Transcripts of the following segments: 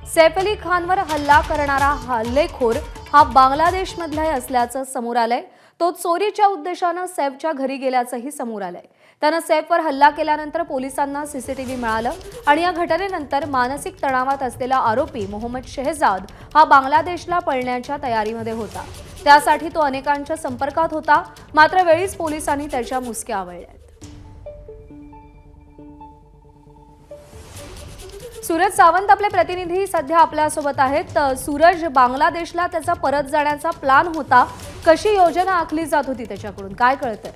सैफ अली खानवर हल्ला करणारा हल्लेखोर हा बांगलादेशमधला असल्याचं समोर आलंय। तो चोरीच्या उद्देशानं सैफच्या घरी गेल्याचंही समोर आलंय। त्यानं सैफवर हल्ला केल्यानंतर पोलिसांना सीसीटीव्ही मिळालं आणि या घटनेनंतर मानसिक तणावात असलेला आरोपी मोहम्मद शहजाद हा बांगलादेशला पळण्याच्या तयारीमध्ये होता। त्यासाठी तो अनेकांच्या संपर्कात होता, मात्र वेळीच पोलिसांनी त्याच्या मुसक्या आवळल्या। सूरज सावंत आपले प्रतिनिधी सध्या आपल्यासोबत आहेत। सूरज, बांगलादेशला त्याचा परत जाण्याचा प्लान होता, कशी योजना आखली जात होती त्याच्याकडून, काय कळतंय?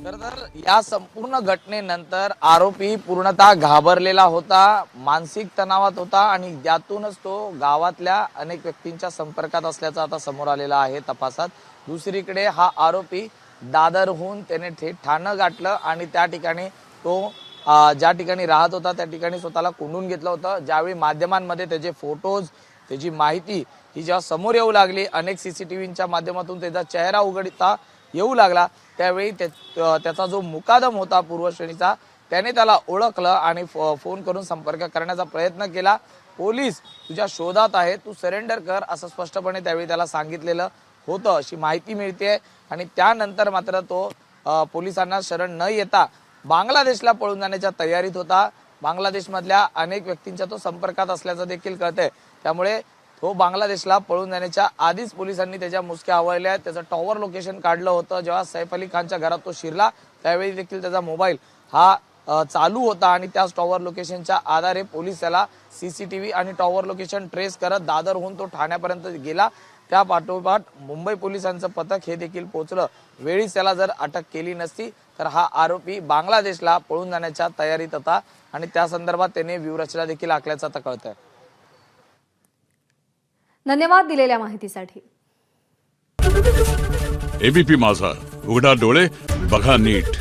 तर या संपूर्ण घटनेनंतर आरोपी पूर्णतः घाबरलेला होता, मानसिक तणावात होता आणि यातूनच तो गावातल्या अनेक व्यक्तींच्या संपर्कात असल्याचं आता समोर आलेलं आहे तपासात। दुसरीकडे हा आरोपी दादरहून त्याने थेट ठाणं गाठलं आणि त्या ठिकाणी तो ज्या ठिकाणी राहत होता त्या ठिकाणी स्वतःला कोंडून घेतलं होतं। ज्यावेळी माध्यमांमध्ये त्याचे फोटोज, त्याची माहिती ही जेव्हा समोर येऊ लागली, अनेक सीसीटीव्हीच्या माध्यमातून त्याचा चेहरा उघडता येऊ लागला, त्यावेळी त्याचा जो मुकादम होता पूर्वश्रेणीचा त्याने त्याला ओळखलं आणि फोन करून संपर्क करण्याचा प्रयत्न केला। पोलीस तुझ्या शोधात आहे, तू सरेंडर कर असं स्पष्टपणे त्यावेळी त्याला सांगितलेलं होतं अशी माहिती मिळते। आणि त्यानंतर मात्र तो पोलिसांना शरण न येता बांगलादेशला पळून जाण्याच्या तयारीत होता। बांगलादेशमधल्या अनेक व्यक्तींच्या तो संपर्कात असल्याचं देखील कळतंय, त्यामुळे तो बांगलादेशला पळून जाण्याच्या आधीच पोलिसांनी त्याच्या मुसक्या आवळल्या। त्याचं टॉवर लोकेशन काढलं होतं। जेव्हा सैफ अली खानच्या घरात तो शिरला त्यावेळी देखील त्याचा मोबाईल हा चालू होता आणि त्याच टॉवर लोकेशनच्या आधारे पोलीस त्याला सीसीटीव्ही आणि टॉवर लोकेशन ट्रेस करत दादरहून तो ठाण्यापर्यंत गेला। त्या पाठोपाठ मुंबई पोलिसांचं पथक हे देखील पोहोचलं। वेळीच त्याला जर अटक केली नसती तर हा आरोपी बांगलादेशला पळून जाण्याच्या तयारीत होता आणि त्या संदर्भात त्याने व्यूहरचना देखील आखल्याचं आता कळतंय। धन्यवाद दिलेल्या माहितीसाठी। एबीपी माझा, उघडा डोळे बघा नीट।